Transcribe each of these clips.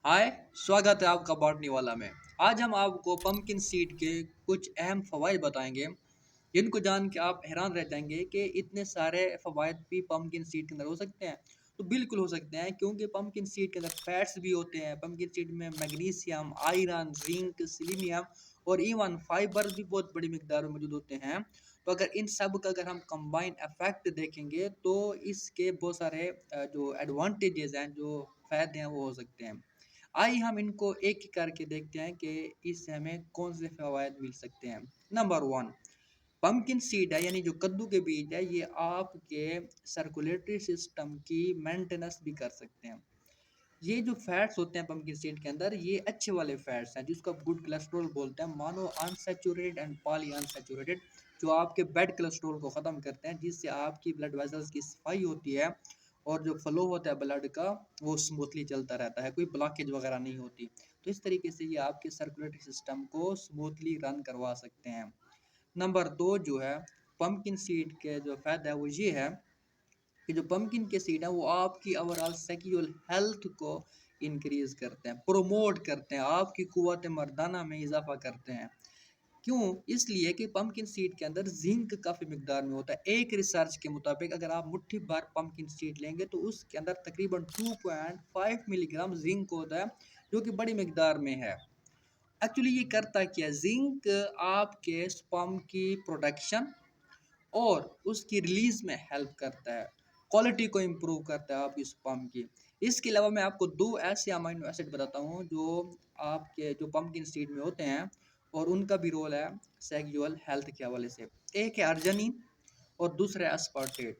हाय, स्वागत है आपका बॉटनी वाला में। आज हम आपको पंपकिन सीड के कुछ अहम फ़वाइद बताएंगे, जिनको जान के आप हैरान रह जाएंगे कि इतने सारे फ़वाइद भी पंपकिन सीड के अंदर हो सकते हैं। तो बिल्कुल हो सकते हैं, क्योंकि पंपकिन सीड के अंदर फैट्स भी होते हैं। पंपकिन सीड में मैग्नीशियम, आयरन, जिंक, सेलेनियम और इवन फाइबर भी बहुत बड़ी मिकदार में मौजूद होते हैं। तो अगर हम कंबाइन इफेक्ट देखेंगे तो इसके बहुत सारे जो एडवांटेजेस हैं, जो फ़ायदे हैं, वो हो सकते हैं। आइए हम इनको एक एक करके देखते हैं कि इससे हमें कौन से फ़वाइद मिल सकते हैं। नंबर 1, पंपकिन सीड है यानी जो कद्दू के बीज है, ये आपके सर्कुलेटरी सिस्टम की मेंटेनेंस भी कर सकते हैं। ये जो फैट्स होते हैं पंपकिन सीड के अंदर, ये अच्छे वाले फैट्स हैं जिसको आप गुड कोलेस्ट्रॉल बोलते हैं, mono unsaturated and poly unsaturated, जो आपके बैड कोलेस्ट्रॉल को ख़त्म करते हैं, जिससे आपकी ब्लड वेसल्स की सफाई होती है और जो फ्लो होता है ब्लड का, वो स्मूथली चलता रहता है, कोई ब्लॉकेज वगैरह नहीं होती। तो इस तरीके से ये आपके सर्कुलेटरी सिस्टम को स्मूथली रन करवा सकते हैं। नंबर 2 जो है, पंपकिन सीड के जो फ़ायदा है वो ये है कि जो पंपकिन के सीड है वो आपकी ओवरऑल सेक्सुअल हेल्थ को इंक्रीज करते हैं, प्रोमोट करते हैं, आपकी कुव्वत मर्दाना में इजाफा करते हैं। क्यों? इसलिए कि पंपकिन सीड के अंदर जिंक काफ़ी मिकदार में होता है। एक रिसर्च के मुताबिक अगर आप मुट्ठी भर पंपकिन सीड लेंगे तो उसके अंदर तकरीबन 2.5 मिलीग्राम जिंक होता है, जो कि बड़ी मिकदार में है। एक्चुअली ये करता क्या है? जिंक आपके स्पर्म की प्रोडक्शन और उसकी रिलीज में हेल्प करता है, क्वालिटी को इम्प्रूव करता है आपकी स्पर्म की। इसके अलावा मैं आपको दो ऐसे अमीनो एसिड बताता हूँ जो आपके जो पंपकिन सीड में होते हैं और उनका भी रोल है सेक्सुअल हेल्थ के हवाले से। एक है अर्जिनिन और दूसरा है अस्पार्टेट।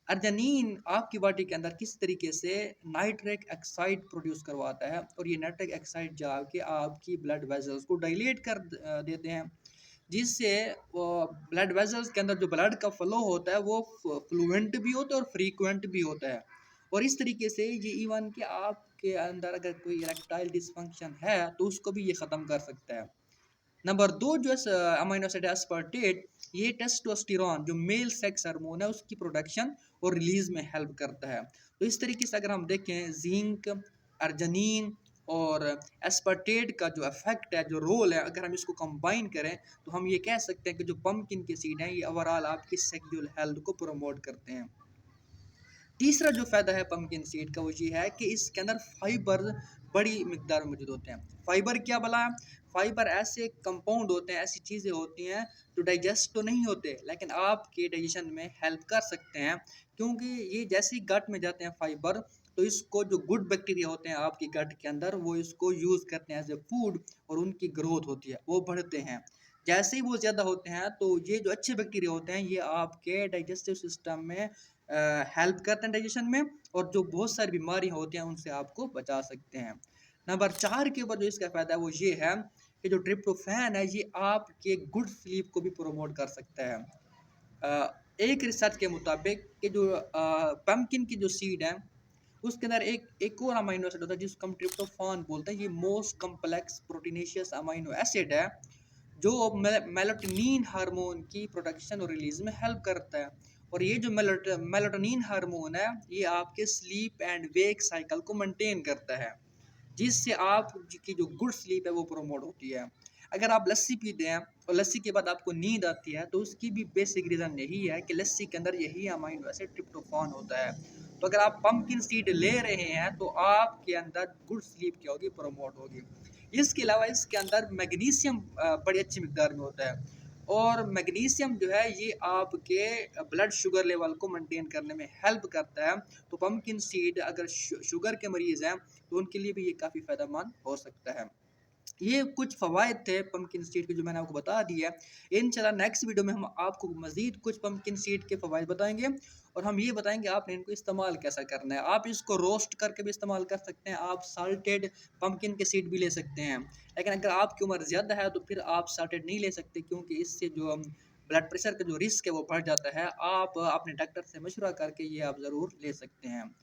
अर्जिनिन आपकी बॉडी के अंदर किस तरीके से नाइट्रिक ऑक्साइड प्रोड्यूस करवाता है, और ये नाइट्रिक ऑक्साइड जाके आपकी ब्लड वेसल्स को डायलेट कर देते हैं, जिससे वो ब्लड वेसल्स के अंदर जो ब्लड का फ्लो होता है वो फ्लुएंट भी होता है और फ्रीक्वेंट भी होता है। और इस तरीके से ये इवन कि आपके अंदर अगर कोई इरेक्टाइल डिसफंक्शन है तो उसको भी ये ख़त्म कर सकता है। नंबर 2 जो अमीनो एसिड है अस्पार्टेट, ये टेस्टोस्टेरोन जो मेल सेक्स हार्मोन है उसकी प्रोडक्शन और रिलीज में हेल्प करता है। तो इस तरीके से अगर हम देखें, जिंक, अर्जिनिन और एस्पार्टेट का जो इफेक्ट है, जो रोल है, अगर हम इसको कंबाइन करें तो हम ये कह सकते हैं कि जो पंपकिन के सीड हैं ये ओवरऑल आपकी सेक्सुअल हेल्थ को प्रमोट करते हैं। तीसरा जो फ़ायदा है पंपकिन सीड का वो ये है कि इसके अंदर फाइबर बड़ी मिकदार में मौजूद होते हैं। फाइबर क्या भला? फाइबर ऐसे कंपाउंड होते हैं, ऐसी चीज़ें होती हैं जो डाइजेस्ट तो नहीं होते लेकिन आपके डाइजेशन में हेल्प कर सकते हैं, क्योंकि ये जैसे ही गट में जाते हैं फाइबर, तो इसको जो गुड बैक्टीरिया होते हैं आपकी गट के अंदर, वो इसको यूज़ करते हैं एज ए फूड और उनकी ग्रोथ होती है, वो बढ़ते हैं। जैसे ही वो ज़्यादा होते हैं तो ये जो अच्छे बैक्टीरिया होते हैं ये आपके डाइजेस्टिव सिस्टम में हेल्प करते हैं डाइजेशन में, और जो बहुत सारी बीमारियां होती हैं उनसे आपको बचा सकते हैं। नंबर 4 के ऊपर जो इसका फ़ायदा है वो ये है कि जो ट्रिप्टोफैन है ये आपके गुड स्लीप को भी प्रोमोट कर सकता है। एक रिसर्च के मुताबिक कि जो पम्पकिन की जो सीड है उसके अंदर एक एक और अमीनो एसिड होता है जिसको हम ट्रिप्टोफान बोलते हैं। ये most complex proteinaceous amino acid है जो मेलाटोनिन हार्मोन की प्रोडक्शन और रिलीज में हेल्प करता है। और ये जो मेलाटोनिन हार्मोन है ये आपके स्लीप एंड वेक साइकिल को मेंटेन करता है, जिससे आपकी जो गुड स्लीप है वो प्रोमोट होती है। अगर आप लस्सी पीते हैं और लस्सी के बाद आपको नींद आती है तो उसकी भी बेसिक रीज़न यही है कि लस्सी के अंदर यही अमीनो एसिड ट्रिप्टोफान होता है। तो अगर आप पंपकिन सीड ले रहे हैं तो आपके अंदर गुड स्लीप क्या होगी? प्रोमोट होगी। इसके अलावा इसके अंदर मैग्नीशियम बड़ी अच्छी मिकदार में होता है, और मैग्नीशियम जो है ये आपके ब्लड शुगर लेवल को मेंटेन करने में हेल्प करता है। तो पंपकिन सीड अगर शुगर के मरीज़ हैं तो उनके लिए भी ये काफ़ी फ़ायदेमंद हो सकता है। ये कुछ फ़वाइद थे पंपकिन सीड के जो मैंने आपको बता दिए हैं। इंशाल्लाह नेक्स्ट वीडियो में हम आपको मज़ीद कुछ पंपकिन सीड के फ़वाइद बताएँगे, और हम ये बताएँगे आपने इनको इस्तेमाल कैसा करना है। आप इसको रोस्ट करके भी इस्तेमाल कर सकते हैं, आप साल्टेड पंपकिन के सीड भी ले सकते हैं। लेकिन अगर आपकी उम्र ज़्यादा है तो फिर आप साल्टेड नहीं ले सकते, क्योंकि इससे जो ब्लड प्रेशर का जो रिस्क है वो बढ़ जाता है। आप अपने डॉक्टर से मशवरा करके ये आप ज़रूर ले सकते हैं।